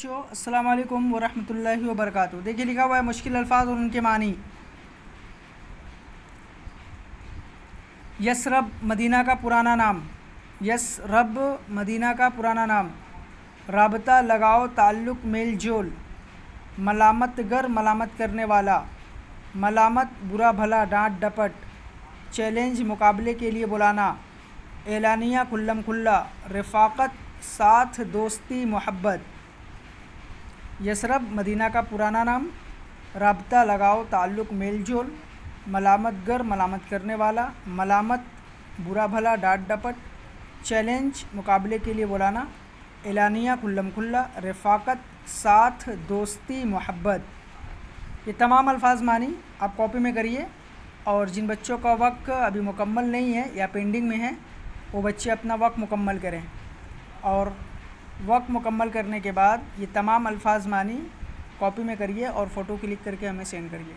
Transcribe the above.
بچوں، السلام علیکم ورحمۃ اللہ وبرکاتہ۔ دیکھیے لکھا ہوا ہے مشکل الفاظ اور ان کے معنی۔ یثرب مدینہ کا پرانا نام، یثرب مدینہ کا پرانا نام۔ رابطہ لگاؤ، تعلق، میل جول۔ ملامت گر ملامت کرنے والا، ملامت برا بھلا، ڈانٹ ڈپٹ۔ چیلنج مقابلے کے لیے بلانا، اعلانیہ کھلم کھلا۔ رفاقت ساتھ، دوستی، محبت۔ یثرب مدینہ کا پرانا نام، رابطہ لگاؤ، تعلق، میل جول۔ ملامت گر ملامت کرنے والا، ملامت برا بھلا، ڈانٹ ڈپٹ۔ چیلنج مقابلے کے لیے بلانا، اعلانیہ کھلم کھلا۔ رفاقت ساتھ، دوستی، محبت۔ یہ تمام الفاظ معنی آپ کاپی میں کریے، اور جن بچوں کا وقت ابھی مکمل نہیں ہے یا پینڈنگ میں ہے وہ بچے اپنا وقت مکمل کریں، اور وقت مکمل کرنے کے بعد یہ تمام الفاظ معنی کاپی میں کریے اور فوٹو کلک کر کے ہمیں سینڈ کریے۔